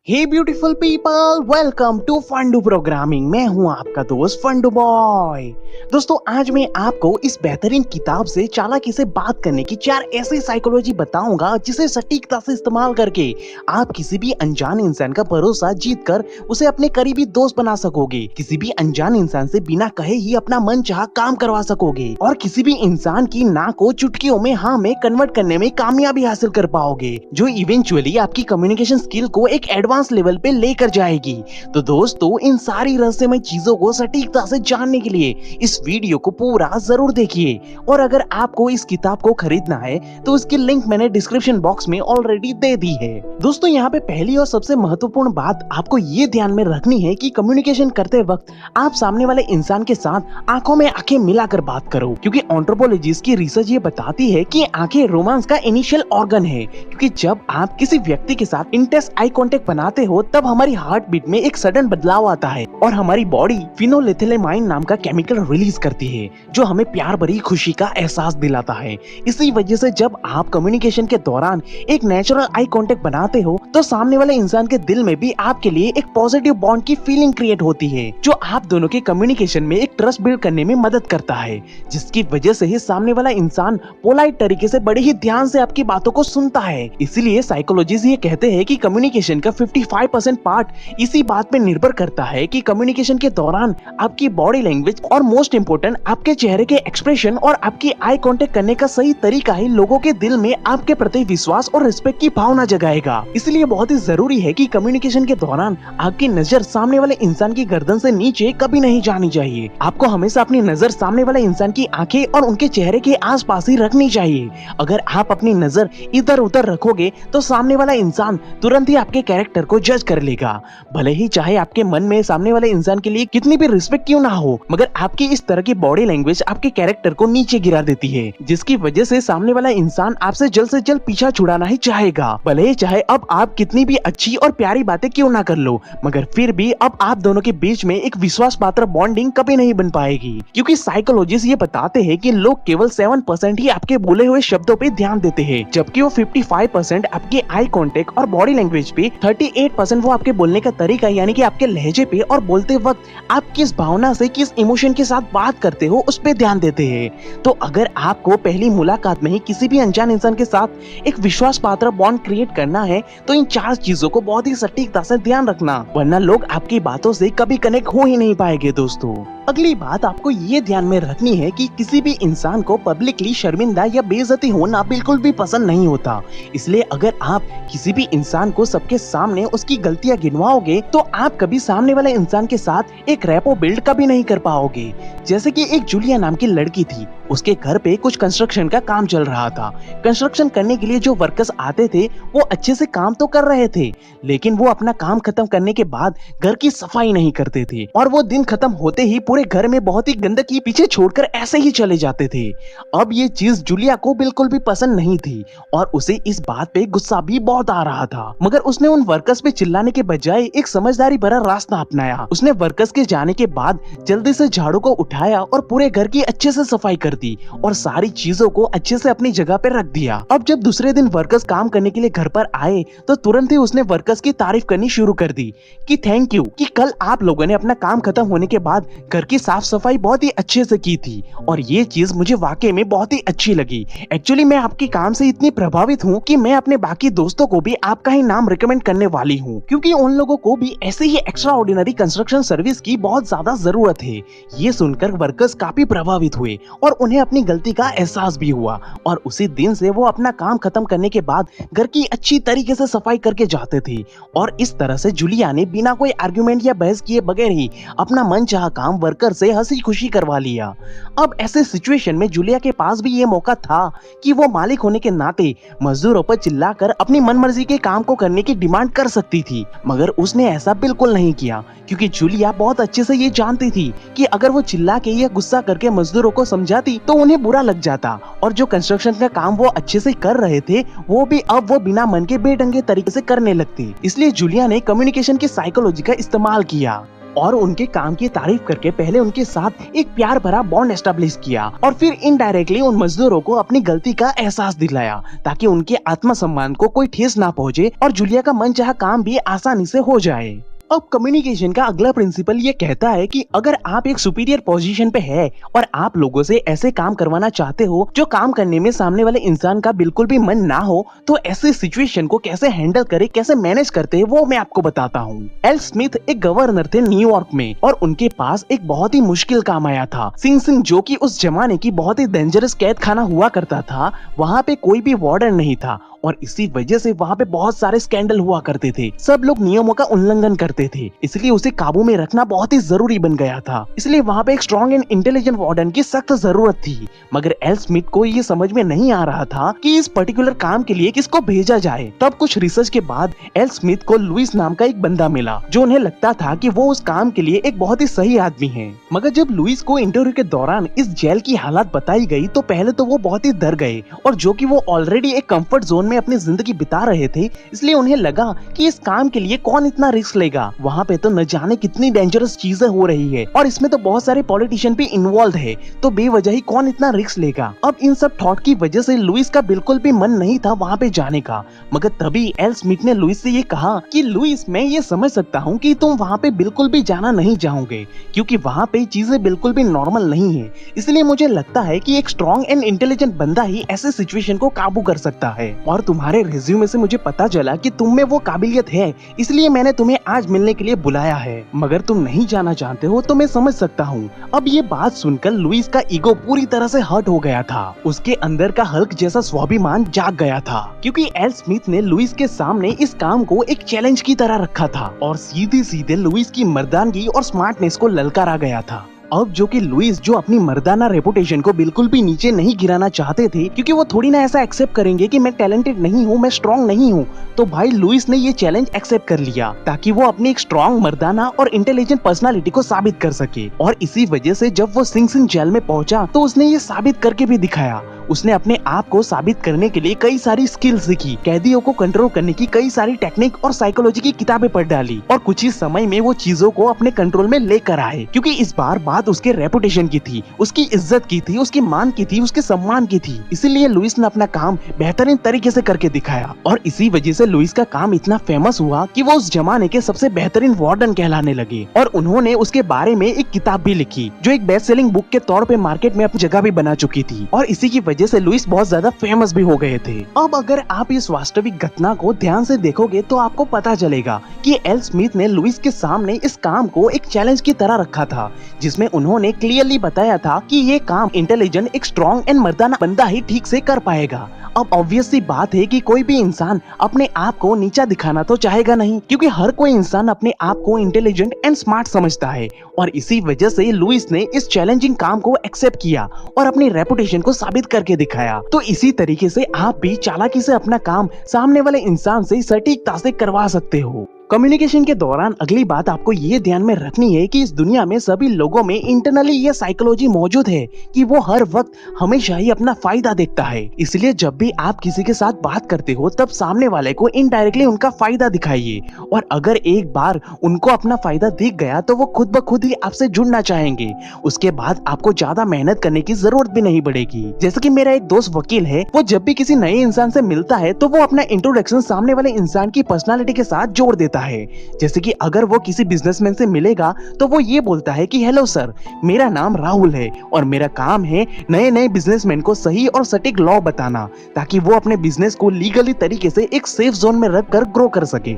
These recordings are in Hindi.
Hey beautiful people, welcome to fundoo programming. मैं हूं आपका दोस्त फंडू बॉय। दोस्तों, आज मैं आपको इस बेहतरीन किताब से चालाकी से बात करने की 4 ऐसी साइकोलॉजी बताऊंगा जिसे सटीकता से इस्तेमाल करके आप किसी भी अनजान इंसान का भरोसा जीत कर उसे अपने करीबी दोस्त बना सकोगे। किसी भी अनजान इंसान से बिना कहे ही अपना मन चाहा काम करवा सकोगे और किसी भी इंसान की ना को चुटकियों में हाँ में कन्वर्ट करने में कामयाबी हासिल कर पाओगे, जो इवेंचुअली आपकी कम्युनिकेशन स्किल को एक एडवांस लेवल पे लेकर जाएगी। तो दोस्तों, इन सारी रहस्यमय चीजों को सटीकता से जानने के लिए इस वीडियो को पूरा जरूर देखिए। और अगर आपको इस किताब को खरीदना है तो उसकी लिंक मैंने डिस्क्रिप्शन बॉक्स में ऑलरेडी दे दी है। दोस्तों, यहाँ पे पहली और सबसे महत्वपूर्ण बात आपको ये ध्यान में रखनी है कि कम्युनिकेशन करते वक्त आप सामने वाले इंसान के साथ आंखों में आंखें मिलाकर बात करो, क्योंकि एंथ्रोपोलॉजिस्ट की रिसर्च ये बताती है कि आंखें रोमांस का इनिशियल ऑर्गन है। क्योंकि जब आप किसी व्यक्ति के साथ इंटेंस आई कांटेक्ट बनाते हो तब हमारी हार्ट बीट में एक सडन बदलाव आता है और हमारी बॉडी फिनोलेथिलेमाइन नाम का केमिकल रिलीज करती है, जो हमें प्यार भरी खुशी का एहसास दिलाता है। इसी वजह से जब आप कम्युनिकेशन के दौरान एक नेचुरल आई कांटेक्ट बनाते हो तो सामने वाले इंसान के दिल में भी आपके लिए एक पॉजिटिव बॉन्ड की फीलिंग क्रिएट होती है, जो आप दोनों के कम्युनिकेशन में एक ट्रस्ट बिल्ड करने में मदद करता है, जिसकी वजह से ही सामने वाला इंसान पोलाइट तरीके से बड़े ही ध्यान से आपकी बातों को सुनता है। इसीलिए साइकोलॉजिस्ट ये कहते हैं कि कम्युनिकेशन का 55% पार्ट इसी बात पे निर्भर करता है कि कम्युनिकेशन के दौरान आपकी बॉडी लैंग्वेज और मोस्ट इम्पोर्टेंट आपके चेहरे के एक्सप्रेशन और आपकी आई कांटेक्ट करने का सही तरीका ही लोगों के दिल में आपके प्रति विश्वास और रिस्पेक्ट की भावना जगाएगा। इसलिए बहुत ही जरूरी है कि कम्युनिकेशन के दौरान आपकी नजर सामने वाले इंसान की गर्दन से नीचे कभी नहीं जानी चाहिए। आपको हमेशा अपनी नजर सामने वाले इंसान की आंखें और उनके चेहरे के आसपास ही रखनी चाहिए। अगर आप अपनी नजर इधर उधर रखोगे तो सामने वाला इंसान तुरंत ही आपके कैरेक्टर को जज कर लेगा, भले ही चाहे आपके मन में सामने वाले इंसान के लिए कितनी भी रिस्पेक्ट क्यों ना हो। मगर आपकी इस तरह की बॉडी लैंग्वेज आपके कैरेक्टर को नीचे गिरा देती है, जिसकी वजह से सामने वाला इंसान आपसे जल्द से जल्द पीछा छुड़ाना ही चाहेगा, भले ही चाहे अब आप कितनी भी अच्छी और प्यारी बातें क्यों ना कर लो। मगर फिर भी अब आप दोनों के बीच में एक विश्वास पात्र बॉन्डिंग कभी नहीं बन पाएगी, क्योंकि साइकोलॉजिस्ट ये बताते हैं कि लोग केवल 7% ही आपके बोले हुए शब्दों पे ध्यान देते हैं, जबकि वो 55% आपके आई कांटेक्ट और बॉडी लैंग्वेज पे, 38% वो आपके बोलने का तरीका यानी कि आपके लहजे पे और बोलते वक्त आप किस भावना से किस इमोशन के साथ बात करते हो उस पे ध्यान देते हैं। तो अगर आपको पहली मुलाकात में ही किसी भी अनजान इंसान के साथ एक विश्वास पात्र बॉन्ड क्रिएट करना है तो इन 4 चीजों को बहुत ही सटीकता से ध्यान रखना, वरना लोग आपकी बातों से कभी कनेक्ट हो ही नहीं पाएंगे। दोस्तों, अगली बात आपको ये ध्यान में रखनी है कि किसी भी इंसान को पब्लिकली शर्मिंदा या बेइज्जती होना बिल्कुल भी पसंद नहीं होता। इसलिए अगर आप किसी भी इंसान को सबके सामने उसकी गलतियां गिनवाओगे तो आप कभी सामने वाले इंसान के साथ एक रैपो बिल्ड कभी नहीं कर पाओगे। जैसे कि एक जूलिया नाम की लड़की थी, उसके घर पे कुछ कंस्ट्रक्शन का काम चल रहा था। कंस्ट्रक्शन करने के लिए जो वर्कर्स आते थे वो अच्छे से काम तो कर रहे थे, लेकिन वो अपना काम खत्म करने के बाद घर की सफाई नहीं करते थे और वो दिन खत्म होते ही पूरे घर में बहुत ही गंदगी पीछे छोड़कर ऐसे ही चले जाते थे। अब ये चीज जूलिया को बिल्कुल भी पसंद नहीं थी और उसे इस बात पे गुस्सा भी बहुत आ रहा था, मगर उसने उन वर्कर्स पे चिल्लाने के बजाय एक समझदारी भरा रास्ता अपनाया। उसने वर्कर्स के जाने के बाद जल्दी से झाड़ू को उठाया और पूरे घर की अच्छे से सफाई कर दी और सारी चीजों को अच्छे से अपनी जगह पे रख दिया। अब जब दूसरे दिन वर्कर्स काम करने के लिए घर पर आए तो तुरंत ही उसने वर्कर्स की तारीफ करनी शुरू कर दी कि थैंक यू कि कल आप लोगों ने अपना काम खत्म होने के बाद घर की साफ सफाई बहुत ही अच्छे से की थी और ये चीज मुझे वाकई में बहुत ही अच्छी लगी। एक्चुअली मैं आपके काम से इतनी प्रभावित हूँ कि मैं अपने बाकी दोस्तों को भी आपका ही नाम रिकमेंड करने वाली हूँ, क्योंकि उन लोगों को भी ऐसे ही एक्स्ट्रा ऑर्डिनरी कंस्ट्रक्शन सर्विस की बहुत ज्यादा जरूरत है। ये सुनकर वर्कर्स काफी प्रभावित हुए और उन्हें अपनी गलती का एहसास भी हुआ और उसी दिन से वो अपना काम खत्म करने के बाद घर की अच्छी तरीके से सफाई करके जाते थे। और इस तरह से जूलिया ने बिना कोई आर्गुमेंट या बहस किए बगैर ही अपना मनचाहा काम वर्कर से हंसी खुशी करवा लिया। अब ऐसे सिचुएशन में जूलिया के पास भी ये मौका था कि वो मालिक होने के नाते मजदूरों पर चिल्लाकर अपनी मनमर्जी के काम को करने की डिमांड कर सकती थी, मगर उसने ऐसा बिल्कुल नहीं किया, क्योंकि जूलिया बहुत अच्छे से ये जानती थी कि अगर वो चिल्ला के या गुस्सा करके मजदूरों को समझाती तो उन्हें बुरा लग जाता और जो कंस्ट्रक्शन का काम वो अच्छे से कर रहे थे वो भी अब वो बिना मन के बेढंगे तरीके से करने लगते। इसलिए जूलिया ने कम्युनिकेशन की साइकोलॉजी का इस्तेमाल किया। और उनके काम की तारीफ करके पहले उनके साथ एक प्यार भरा बॉन्ड एस्टेब्लिश किया और फिर इनडायरेक्टली उन मजदूरों को अपनी गलती का एहसास दिलाया ताकि उनके आत्मसम्मान को कोई ठेस ना पहुंचे और जूलिया का मनचाहा काम भी आसानी से हो जाए। अब कम्युनिकेशन का अगला प्रिंसिपल ये कहता है कि अगर आप एक सुपीरियर पोजीशन पे है और आप लोगों से ऐसे काम करवाना चाहते हो जो काम करने में सामने वाले इंसान का बिल्कुल भी मन ना हो, तो ऐसे सिचुएशन को कैसे हैंडल करे, कैसे मैनेज करते हैं वो मैं आपको बताता हूँ। एल स्मिथ एक गवर्नर थे न्यूयॉर्क में और उनके पास एक बहुत ही मुश्किल काम आया था। सिंग सिंग जो कि उस जमाने की बहुत ही डेंजरस कैद खाना हुआ करता था, वहाँ पे कोई भी वार्डन नहीं था और इसी वजह से वहाँ पे बहुत सारे स्कैंडल हुआ करते थे। सब लोग नियमों का उल्लंघन करते थे, इसलिए उसे काबू में रखना बहुत ही जरूरी बन गया था। इसलिए वहाँ पे एक स्ट्रॉन्ग एंड इंटेलिजेंट वार्डन की सख्त जरूरत थी। मगर एल स्मिथ को ये समझ में नहीं आ रहा था कि इस पर्टिकुलर काम के लिए किसको भेजा जाए। तब कुछ रिसर्च के बाद एल स्मिथ को लुइस नाम का एक बंदा मिला जो उन्हें लगता था कि वो उस काम के लिए एक बहुत ही सही आदमी है। मगर जब लुइस को इंटरव्यू के दौरान इस जेल की हालत बताई गई तो पहले तो वो बहुत ही डर गए और जो कि वो ऑलरेडी एक कंफर्ट जोन में अपनी जिंदगी बिता रहे थे, इसलिए उन्हें लगा कि इस काम के लिए कौन इतना रिस्क लेगा। वहाँ पे तो न जाने कितनी डेंजरस चीजें हो रही है और इसमें तो बहुत सारे पॉलिटिशियन भी इन्वॉल्व है, तो बेवजह ही कौन इतना रिस्क लेगा। अब इन सब थॉट की वजह से लुइस का बिल्कुल भी मन नहीं था वहाँ पे जाने का। मगर तभी एल स्मिथ ने लुइस से ये कहा कि लुइस, मैं ये समझ सकता हूँ कि तुम वहाँ पे बिल्कुल भी जाना नहीं चाहोगे क्योंकि वहाँ पे चीजें बिल्कुल भी नॉर्मल नहीं है। इसलिए मुझे लगता है कि एक स्ट्रॉन्ग एंड इंटेलिजेंट बंदा ही ऐसे सिचुएशन को काबू कर सकता है और तुम्हारे रिज्यूमे से मुझे पता चला कि तुम में वो काबिलियत है, इसलिए मैंने तुम्हें आज मिलने के लिए बुलाया है। मगर तुम नहीं जाना चाहते हो तो मैं समझ सकता हूँ। अब ये बात सुनकर लुइस का ईगो पूरी तरह से हर्ट हो गया था। उसके अंदर का हल्क जैसा स्वाभिमान जाग गया था क्योंकि एल स्मिथ ने लुइस के सामने इस काम को एक चैलेंज की तरह रखा था और सीधे सीधे लुइस की मर्दानगी और स्मार्टनेस को ललकारा गया था। अब जो कि लुइस जो अपनी मर्दाना रेपुटेशन को बिल्कुल भी नीचे नहीं गिराना चाहते थे, क्योंकि वो थोड़ी ना ऐसा एक्सेप्ट करेंगे कि मैं टैलेंटेड नहीं हूँ, मैं स्ट्रॉन्ग नहीं हूँ, तो भाई लुइस ने ये चैलेंज एक्सेप्ट कर लिया ताकि वो अपनी एक स्ट्रॉन्ग मर्दाना और इंटेलिजेंट पर्सनालिटी को साबित कर सके। और इसी वजह से जब वो सिंग सिंग जेल में पहुंचा तो उसने ये साबित करके भी दिखाया। उसने अपने आप को साबित करने के लिए कई सारी स्किल सीखी, कैदियों को कंट्रोल करने की कई सारी टेक्निक और साइकोलॉजी की किताबें पढ़ डाली और कुछ ही समय में वो चीजों को अपने कंट्रोल में लेकर आए। क्योंकि इस बार बात उसके रेपुटेशन की थी, उसकी इज्जत की थी, उसके मान की थी, उसके सम्मान की थी। इसीलिए लुइस ने अपना काम बेहतरीन तरीके से करके दिखाया और इसी वजह से लुइस का काम इतना फेमस हुआ कि वो उस जमाने के सबसे बेहतरीन वार्डन कहलाने लगे। और उन्होंने उसके बारे में एक किताब भी लिखी जो एक बेस्ट सेलिंग बुक के तौर पे मार्केट में अपनी जगह भी बना चुकी थी और इसी की वजह से लुइस बहुत ज्यादा फेमस भी हो गए थे। अब अगर आप इस वास्तविक घटना को ध्यान से देखोगे तो आपको पता चलेगा कि एल स्मिथ ने लुइस के सामने इस काम को एक चैलेंज की तरह रखा था, जिसमें उन्होंने क्लियरली बताया था कि ये काम इंटेलिजेंट, एक स्ट्रॉन्ग एंड मर्दाना बंदा ही ठीक से कर पाएगा। अब ऑब्वियस सी बात है कि कोई भी इंसान अपने आप को नीचा दिखाना तो चाहेगा नहीं, क्योंकि हर कोई इंसान अपने आप को इंटेलिजेंट एंड स्मार्ट समझता है और इसी वजह से लुइस ने इस चैलेंजिंग काम को एक्सेप्ट किया और अपनी रेपुटेशन को साबित करके दिखाया। तो इसी तरीके से आप भी चालाकी से अपना काम सामने वाले इंसान से सटीकता से करवा सकते हो। कम्युनिकेशन के दौरान अगली बात आपको ये ध्यान में रखनी है कि इस दुनिया में सभी लोगों में इंटरनली ये साइकोलॉजी मौजूद है कि वो हर वक्त हमेशा ही अपना फायदा देखता है। इसलिए जब भी आप किसी के साथ बात करते हो तब सामने वाले को इनडायरेक्टली उनका फायदा दिखाइए और अगर एक बार उनको अपना फायदा दिख गया तो वो खुद ब खुद ही आपसे जुड़ना चाहेंगे। उसके बाद आपको ज्यादा मेहनत करने की जरूरत भी नहीं पड़ेगी। जैसे कि मेरा एक दोस्त वकील है, वो जब भी किसी नए इंसान से मिलता है तो वो अपना इंट्रोडक्शन सामने वाले इंसान की पर्सनालिटी के साथ जोड़ देता है। जैसे कि अगर वो किसी बिजनेसमैन से मिलेगा तो वो ये बोलता है कि हेलो सर, मेरा नाम राहुल है और मेरा काम है नए नए बिजनेसमैन को सही और सटीक लॉ बताना ताकि वो अपने बिजनेस को लीगली तरीके से एक सेफ जोन में रखकर ग्रो कर सके।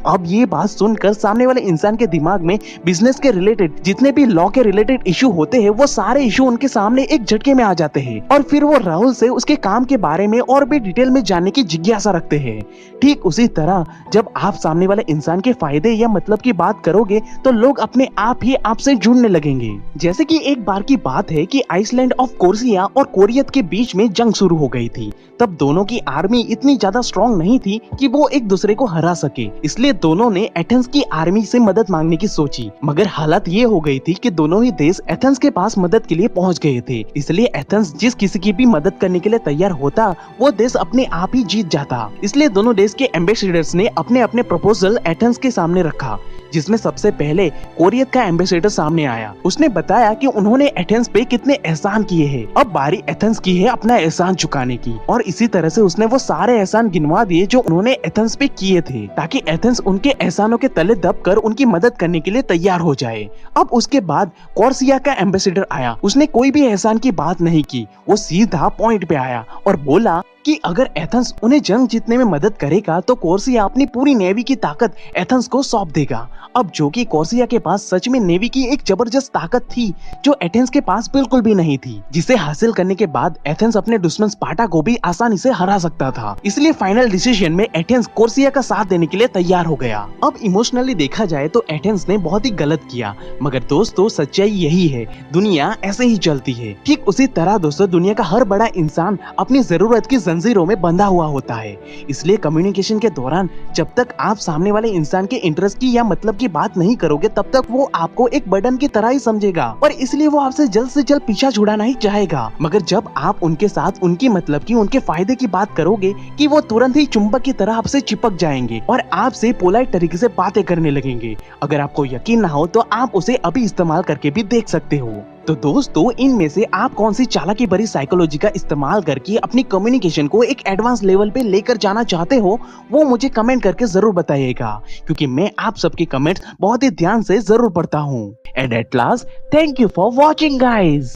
अब ये बात सुनकर सामने वाले इंसान के दिमाग में बिजनेस के रिलेटेड जितने भी लॉ के रिलेटेड इशू होते हैं वो सारे इशू उनके सामने एक झटके में आ जाते हैं और फिर वो राहुल से उसके काम के बारे में और भी डिटेल में जानने की जिज्ञासा रखते हैं। ठीक उसी तरह जब आप सामने वाले इंसान के फायदे या मतलब की बात करोगे तो लोग अपने आप ही आपसे जुड़ने लगेंगे। जैसे कि एक बार की बात है कि आइसलैंड ऑफ कोर्सिया और कोरियत के बीच में जंग शुरू हो गई थी। तब दोनों की आर्मी इतनी ज्यादा स्ट्रॉन्ग नहीं थी कि वो एक दूसरे को हरा सके, इसलिए दोनों ने एथेंस की आर्मी से मदद मांगने की सोची। मगर हालत ये हो गई थी कि दोनों ही देश एथेंस के पास मदद के लिए पहुंच गए थे, इसलिए एथेंस जिस किसी की भी मदद करने के लिए तैयार होता वो देश अपने आप ही जीत जाता। इसलिए दोनों देश के एम्बेसडर्स ने अपने अपने प्रपोजल एथेंस के सामने रखा, जिसमें सबसे पहले कोरियत का एम्बेसडर सामने आया। उसने बताया कि उन्होंने एथेंस पे कितने एहसान किए हैं, अब बारी एथेंस की है अपना एहसान चुकाने की। और इसी तरह से उसने वो सारे एहसान गिनवा दिए जो उन्होंने एथेंस पे किए थे, ताकि एथेंस उनके एहसानों के तले दबकर उनकी मदद करने के लिए तैयार हो जाए। अब उसके बाद कॉर्सिया का एम्बेसडर आया। उसने कोई भी एहसान की बात नहीं की, वो सीधा पॉइंट पे आया और बोला कि अगर एथेंस उन्हें जंग जीतने में मदद करेगा तो कॉर्सिया अपनी पूरी नेवी की ताकत एथेंस को सौंप देगा। अब जो कि कॉर्सिया के पास सच में नेवी की एक जबरदस्त ताकत थी जो एथेंस के पास बिल्कुल भी नहीं थी, जिसे हासिल करने के बाद एथेंस अपने दुश्मन स्पार्टा को भी आसानी से हरा सकता था। इसलिए फाइनल डिसीजन में एथेंस कॉर्सिया का साथ देने के लिए तैयार हो गया। अब इमोशनली देखा जाए तो एथेंस ने बहुत ही गलत किया, मगर दोस्तों सच्चाई यही है, दुनिया ऐसे ही चलती है। ठीक उसी तरह दोस्तों दुनिया का हर बड़ा इंसान अपनी जरूरत की जंजीरों में बंधा हुआ होता है। इसलिए कम्युनिकेशन के दौरान जब तक आप सामने वाले इंसान के इंटरेस्ट की या मतलब की बात नहीं करोगे तब तक वो आपको एक बर्डन की तरह ही समझेगा और इसलिए वो आपसे जल्द से जल्द पीछा छुड़ाना ही चाहेगा। मगर जब आप उनके साथ उनकी मतलब की उनके फायदे की बात करोगे कि वो तुरंत ही चुंबक की तरह आपसे चिपक जाएंगे और आपसे पोलाइट तरीके से बातें करने लगेंगे। अगर आपको यकीन ना हो तो आप उसे अभी इस्तेमाल करके भी देख सकते हो। तो दोस्तों इनमें से आप कौन सी चालाकी भरी साइकोलॉजी का इस्तेमाल करके अपनी कम्युनिकेशन को एक एडवांस लेवल पे लेकर जाना चाहते हो, वो मुझे कमेंट करके जरूर बताइएगा, क्योंकि मैं आप सबके कमेंट्स बहुत ही ध्यान से जरूर पढ़ता हूँ। And at last thank you for watching guys.